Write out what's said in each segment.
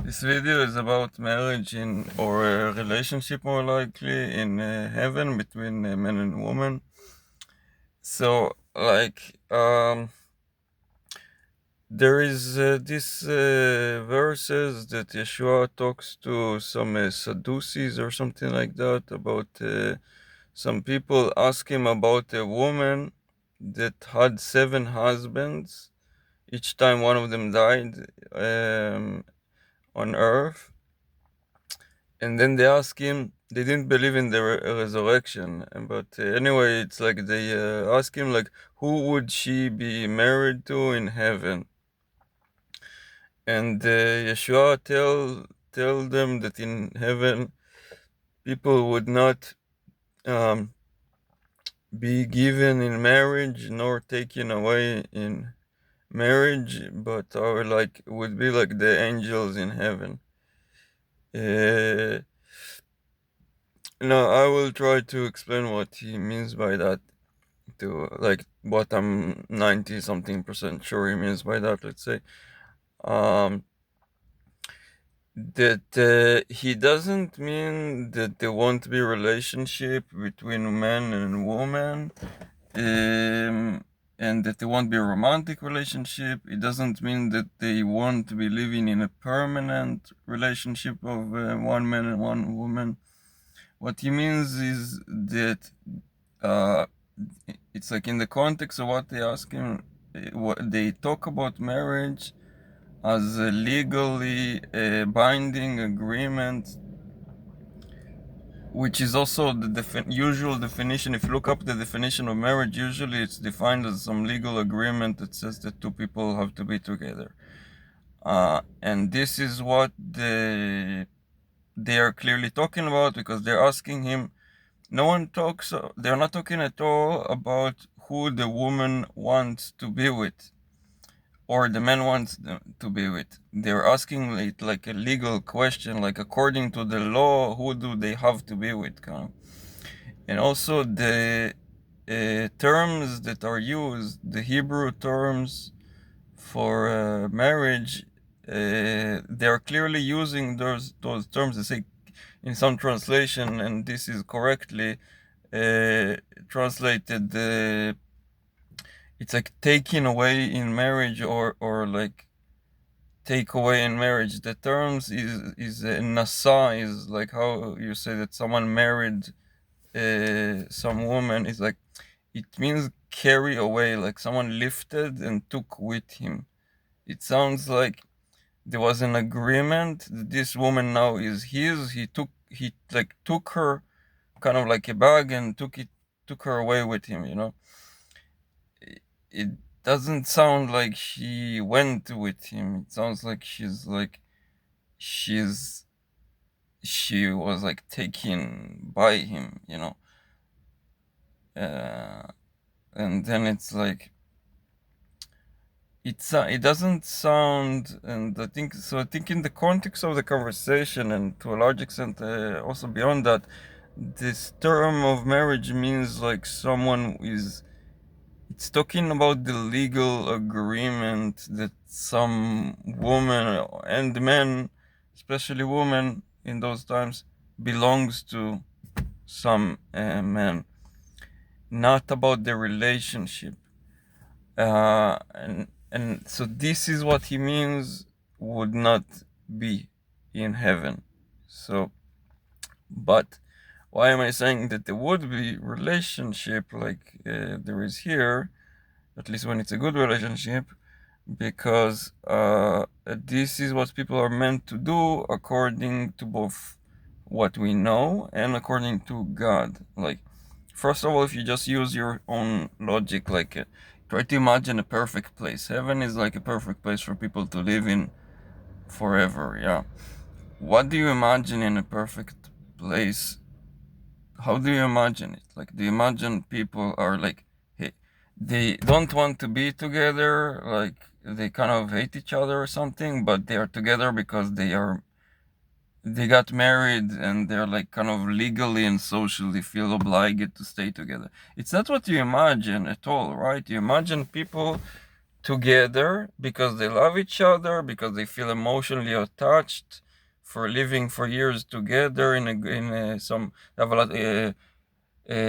This video is about marriage in or a relationship more likely in heaven between man and woman. So there is this verses that Yeshua talks to some Sadducees or something like that about some people ask him about a woman that had 7 husbands. Each time one of them died on earth. And then they ask him, they didn't believe in the resurrection. But anyway, it's like they ask him, like, who would she be married to in heaven? And Yeshua tell them that in heaven, people would not um, be given in marriage nor taken away in marriage, but are like would be like the angels in heaven. Uh, no, I will try to explain what he means by that. To like what I'm 90 something percent sure he means by that, let's say. Um, that he doesn't mean that there won't be relationship between man and woman, and that there won't be a romantic relationship. It doesn't mean that they won't be living in a permanent relationship of one man and one woman. What he means is that uh, it's like in the context of what they ask him, what they talk about marriage as a legally binding agreement, which is also the usual definition. If you look up the definition of marriage, usually it's defined as some legal agreement that says that two people have to be together. And this is what they are clearly talking about, because they're asking him. No one talks, they're not talking at all about who the woman wants to be with or the man wants to be with. They're asking it like a legal question, like according to the law, who do they have to be with? Kind of. And also the terms that are used, the Hebrew terms for marriage, they're clearly using those terms. They say in some translation, and this is correctly uh, translated, it's like taking away in marriage, or like take away in marriage. The terms is nasa, is like how you say that someone married some woman, is like it means carry away, like someone lifted and took with him. It sounds like there was an agreement that this woman now is his. He like took her kind of like a bag and took her away with him, it doesn't sound like she went with him. It sounds like she's she was like taken by him. uh, and then it's like it doesn't sound, and I think so. I think in the context of the conversation, and to a large extent also beyond that, this term of marriage means like someone is. It's talking about the legal agreement that some woman and men, especially women in those times, belongs to some men, not about the relationship. And so this is what he means would not be in heaven. So, but why am I saying that there would be relationship like there is here, at least when it's a good relationship? Because this is what people are meant to do according to both what we know and according to God. Like, first of all, if you just use your own logic, like, try to imagine a perfect place. Heaven is like a perfect place for people to live in forever, yeah. What do you imagine in a perfect place? How do you imagine it? Like, do you imagine people are like, hey, they don't want to be together, like they kind of hate each other or something, but they are together because they got married and they're like kind of legally and socially feel obliged to stay together. It's not what you imagine at all, right? You imagine people together because they love each other, because they feel emotionally attached for living for years together some have a lot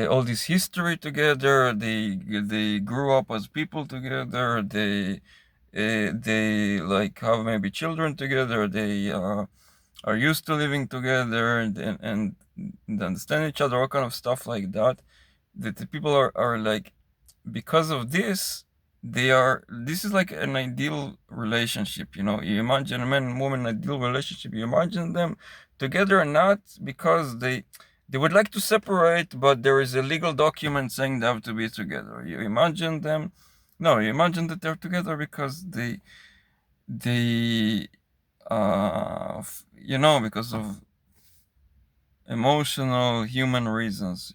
all this history together. They grew up as people together. They like have maybe children together. They are used to living together and understand each other, all kind of stuff like that. That the people are like, because of this, this is like an ideal relationship. You imagine a man and woman ideal relationship. You imagine them together, not because they would like to separate, but there is a legal document saying they have to be together. You imagine them, no, you imagine that they're together because they because of emotional human reasons.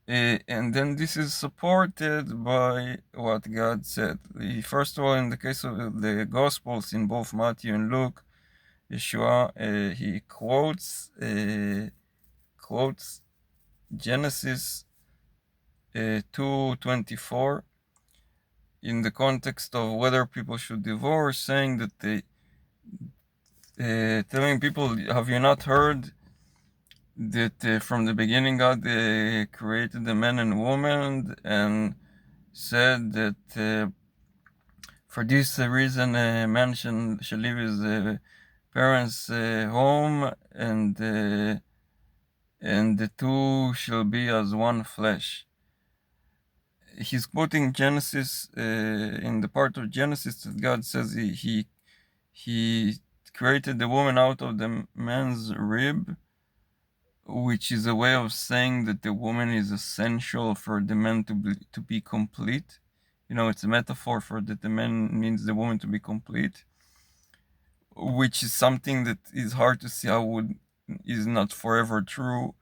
And then this is supported by what God said. First of all, in the case of the Gospels, in both Matthew and Luke, Yeshua he quotes Genesis 2:24 in the context of whether people should divorce, saying that telling people, have you not heard that from the beginning God created the man and woman, and said that for this reason a man shall leave his parents' home, and the two shall be as one flesh. He's quoting Genesis in the part of Genesis that God says he created the woman out of the man's rib, which is a way of saying that the woman is essential for the man to be complete. It's a metaphor for that the man needs the woman to be complete, which is something that is hard to see how is not forever true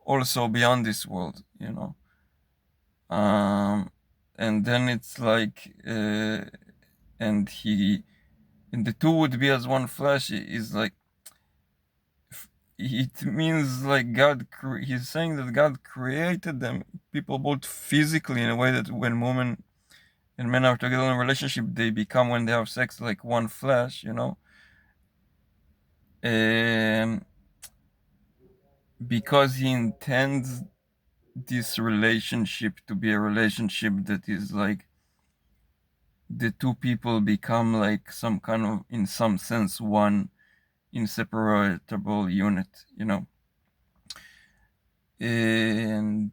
also beyond this world. And then it's like and the two would be as one flesh is like, it means like he's saying that God created them, people, both physically, in a way that when women and men are together in a relationship, they become, when they have sex, like one flesh. Because he intends this relationship to be a relationship that is like the two people become like some kind of, in some sense, one inseparable unit. And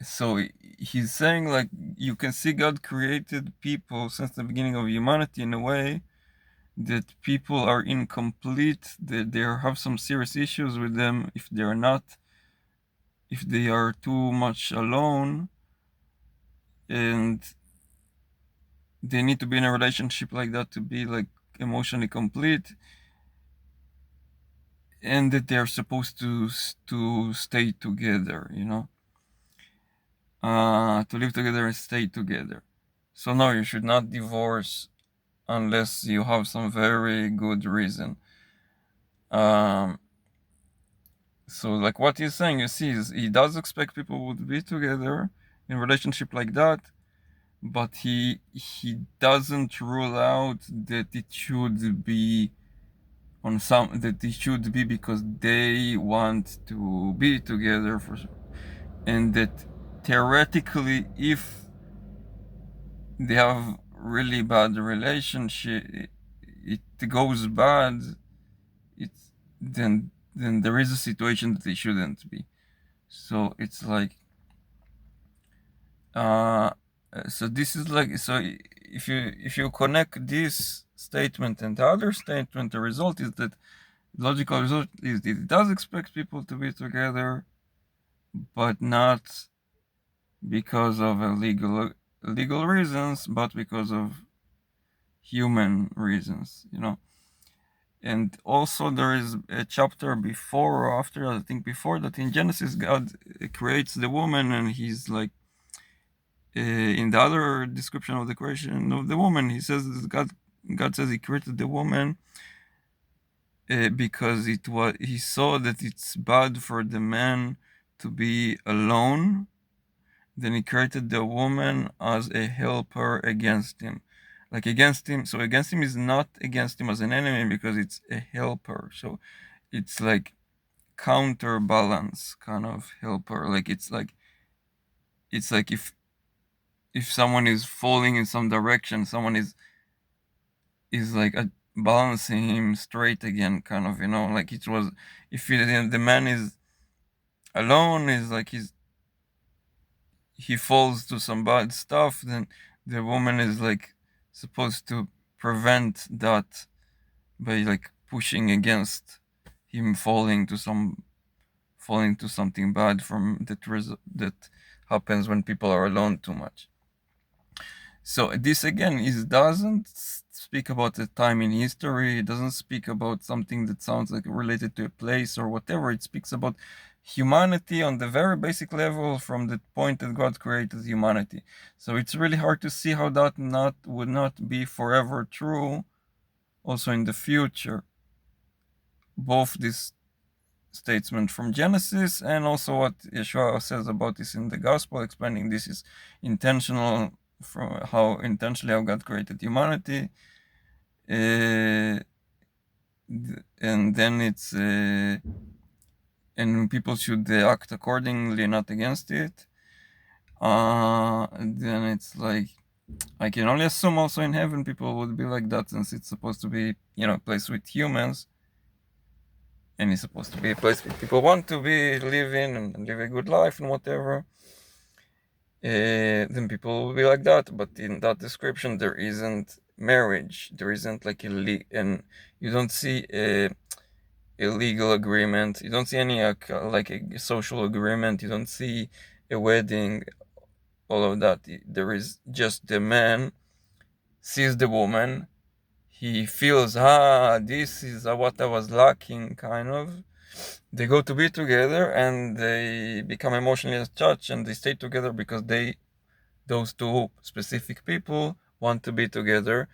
so he's saying, like, you can see God created people since the beginning of humanity in a way that people are incomplete, that they have some serious issues with them if they are too much alone, and they need to be in a relationship like that to be like emotionally complete, and that they're supposed to stay together, to live together and stay together. So no, you should not divorce unless you have some very good reason. So like what he's saying, you see, is he does expect people would be together in relationship like that, but he doesn't rule out that it should be because they want to be together and that theoretically, if they have really bad relationship, it goes bad, it's then there is a situation that they shouldn't be. So it's like so this is like, so if you connect this statement and the other statement, the result is that logical result is that it does expect people to be together, but not because of legal reasons, but because of human reasons. And also there is a chapter before or after, I think before that, in Genesis, God creates the woman, and he's like, in the other description of the creation of the woman, he says that God says he created the woman because he saw that it's bad for the man to be alone, then he created the woman as a helper against him. Like against him, so against him is not against him as an enemy because it's a helper. So it's like counterbalance kind of helper. Like it's like if someone is falling in some direction, someone is like balancing him straight again, kind of, like it was, if the man is alone, is like he falls to some bad stuff, then the woman is like supposed to prevent that by like pushing against him falling to something bad from that happens when people are alone too much. So this again is doesn't speak about a time in history. It doesn't speak about something that sounds like related to a place or whatever. It speaks about humanity on the very basic level from the point that God created humanity. So it's really hard to see how that would not be forever true also in the future. Both this statement from Genesis and also what Yeshua says about this in the gospel, explaining this is intentional, from how intentionally how God created humanity. And then it's and people should act accordingly, not against it. Then it's like I can only assume also in heaven people would be like that, since it's supposed to be a place with humans, and it's supposed to be a place where people want to live in and live a good life and whatever. Then people will be like that. But in that description, there isn't marriage. There isn't like and you don't see a legal agreement. You don't see any like a social agreement. You don't see a wedding. All of that. There is just the man sees the woman. He feels, this is what I was lacking, kind of. They go to be together and they become emotionally attached, and they stay together because those two specific people want to be together,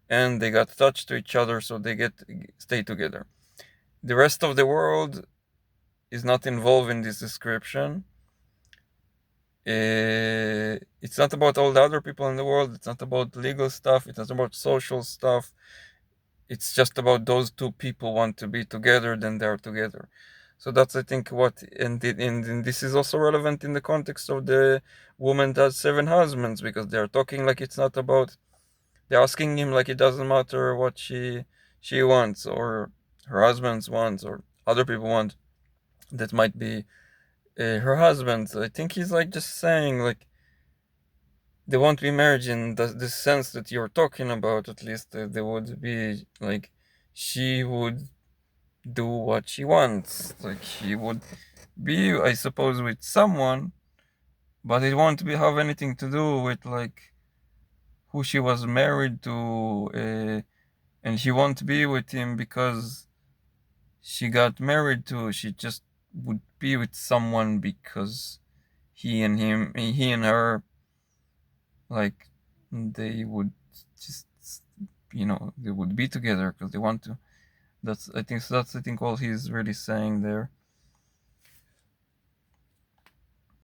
and they got attached to each other, so they stay together. The rest of the world is not involved in this description. It's not about all the other people in the world. It's not about legal stuff. It's not about social stuff. It's just about those two people want to be together, then they're together. So that's, I think, and this is also relevant in the context of the woman that has 7 husbands, because they're talking like it's not about, they're asking him like it doesn't matter what she wants, or her husband's wants, or other people want that might be her husband. I think he's like just saying like they won't be married in the sense that you're talking about. At least they would be like, she would do what she wants. Like she would be, I suppose, with someone, but it won't have anything to do with like who she was married to, and she won't be with him because she got married to. She just would be with someone because he and her, like, they would just, they would be together because they want to. That's I think all he's really saying there.